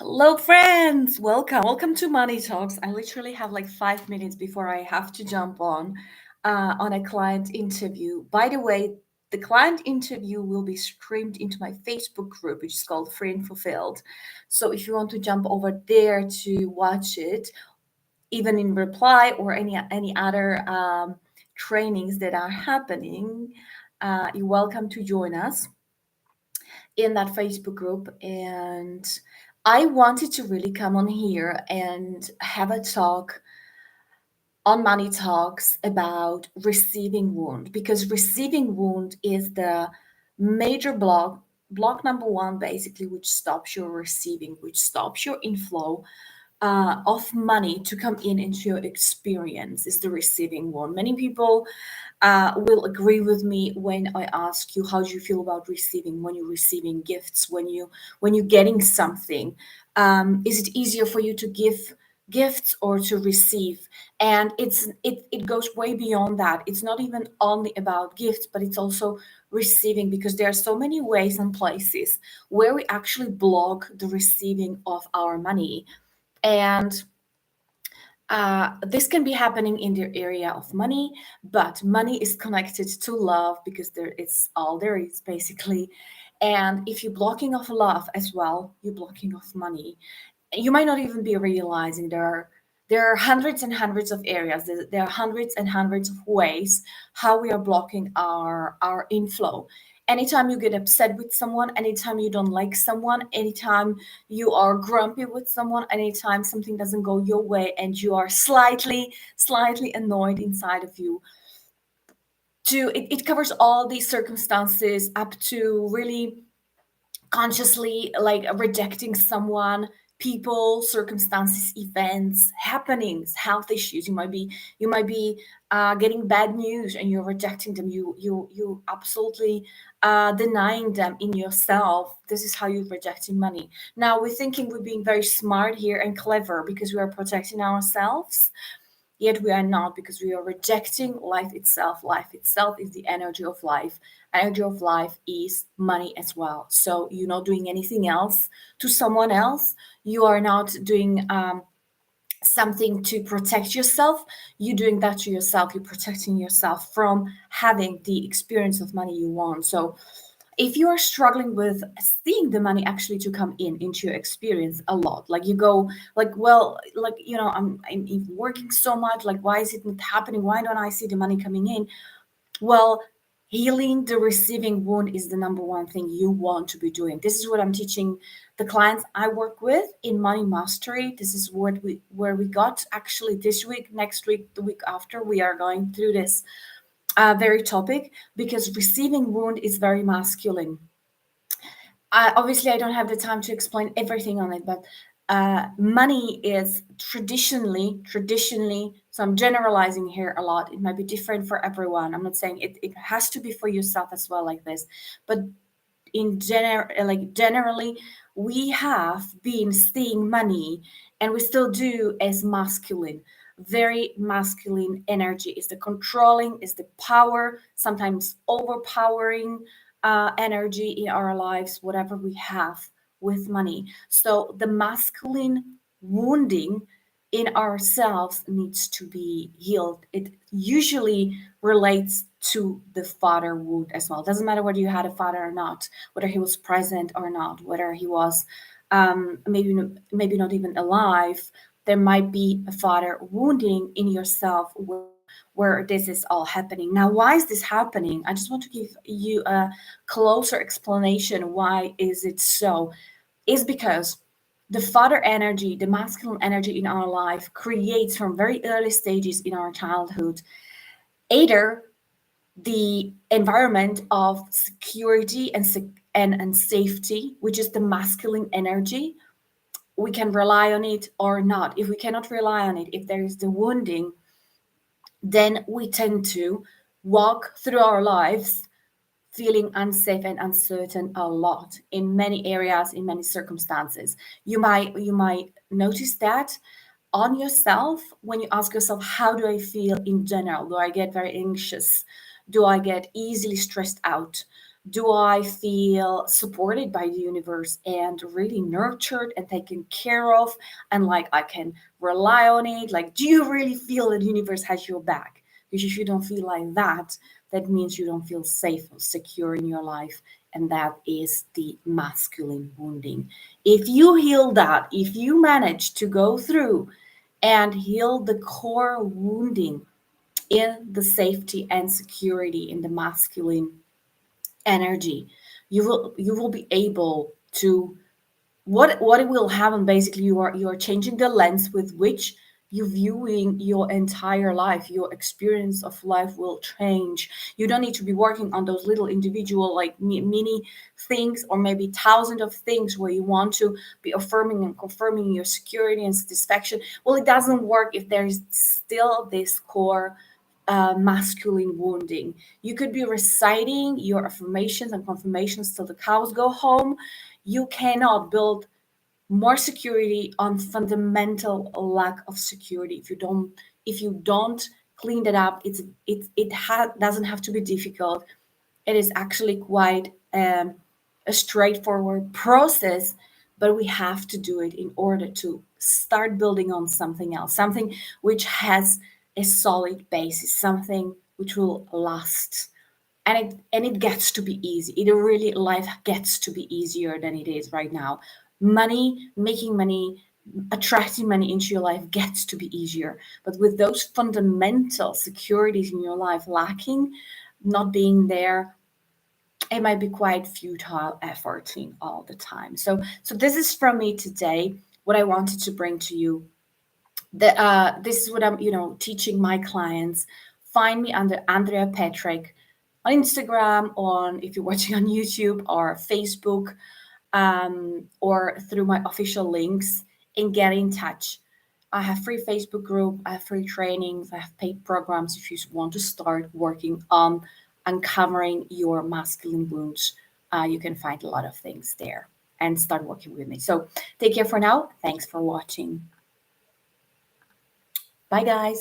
Hello, friends. Welcome. Welcome to Money Talks. I literally have like 5 minutes before I have to jump on a client interview. By the way, the client interview will be streamed into my Facebook group, which is called Free and Fulfilled. So if you want to jump over there to watch it, even in reply or any other trainings that are happening, you're welcome to join us in that Facebook group. And I wanted to really come on here and have a talk on Money Talks about receiving wound, because receiving wound is the major block number one, basically, which stops your receiving, which stops your inflow of money to come in into your experience, is the receiving one. Many people will agree with me when I ask you, how do you feel about receiving, when you're receiving gifts, when you're getting something. Is it easier for you to give gifts or to receive? And it goes way beyond that. It's not even only about gifts, but it's also receiving, because there are so many ways and places where we actually block the receiving of our money. And this can be happening in the area of money, but money is connected to love, because it's all there is, basically. And if you're blocking off love as well, you're blocking off money. You might not even be realizing there are hundreds and hundreds of areas. There are hundreds and hundreds of ways how we are blocking our inflow. Anytime you get upset with someone, anytime you don't like someone, anytime you are grumpy with someone, anytime something doesn't go your way and you are slightly annoyed inside of you, it covers all these circumstances, up to really consciously like rejecting someone, people, circumstances, events, happenings, health issues. You might be getting bad news and you're rejecting them. You absolutely denying them in yourself. This is how you're rejecting money. Now we're thinking we're being very smart here and clever because we are protecting ourselves, yet we are not, because we are rejecting life itself. Life itself is the energy of life. Energy of life is money as well. So you're not doing anything else to someone else. You are not doing something to protect yourself. You're doing that to yourself. You're protecting yourself from having the experience of money you want. So if you are struggling with seeing the money actually to come in into your experience a lot, like you go like, well, like, I'm working so much, like, why is it not happening, why don't I see the money coming in? Well, healing the receiving wound is the number one thing you want to be doing. This is what I'm teaching the clients I work with in Money Mastery. This is what we got actually this week, next week, the week after. We are going through this very topic, because receiving wound is very masculine. Obviously, I don't have the time to explain everything on it, but money is traditionally, so I'm generalizing here a lot. It might be different for everyone. I'm not saying it has to be for yourself as well, like this, but generally, we have been seeing money, and we still do, as masculine. Very masculine energy is the controlling, is the power, sometimes overpowering energy in our lives, whatever we have with money. So the masculine wounding in ourselves needs to be healed. It usually relates to the father wound as well. It doesn't matter whether you had a father or not, whether he was present or not, whether he was maybe not even alive. There might be a father wounding in yourself where this is all happening. Now, why is this happening? I just want to give you a closer explanation. Why is it so? Is because the father energy, the masculine energy in our life, creates from very early stages in our childhood either the environment of security and safety, which is the masculine energy. We can rely on it or not. If we cannot rely on it, if there is the wounding, then we tend to walk through our lives feeling unsafe and uncertain a lot in many areas, in many circumstances. You might notice that on yourself when you ask yourself, how do I feel in general? Do I get very anxious? Do I get easily stressed out? Do I feel supported by the universe and really nurtured and taken care of, and like I can rely on it? Like, do you really feel that the universe has your back? Because if you don't feel like that, that means you don't feel safe or secure in your life. And that is the masculine wounding. If you heal that, if you manage to go through and heal the core wounding in the safety and security in the masculine energy, you will be able to, what will happen basically, you are changing the lens with which you viewing your entire life. Your experience of life will change. You don't need to be working on those little individual like mini things, or maybe thousands of things where you want to be affirming and confirming your security and satisfaction. Well, it doesn't work if there's still this core masculine wounding. You could be reciting your affirmations and confirmations till the cows go home. You cannot build more security on fundamental lack of security. If you don't clean that up, doesn't have to be difficult. It is actually quite a straightforward process, but we have to do it in order to start building on something else, something which has a solid basis, something which will last. And it gets to be easy. It really, life gets to be easier than it is right now. Making money, attracting money into your life gets to be easier. But with those fundamental securities in your life lacking, not being there, it might be quite futile efforting all the time. So this is from me today, what I wanted to bring to you. This is what I'm, teaching my clients. Find me under Andrea Patrick on Instagram, on, if you're watching on YouTube or Facebook, or through my official links, and get in touch. I have free Facebook group, I have free trainings, I have paid programs if you want to start working on uncovering your masculine wounds. You can find a lot of things there and start working with me. So take care for now. Thanks for watching. Bye, guys.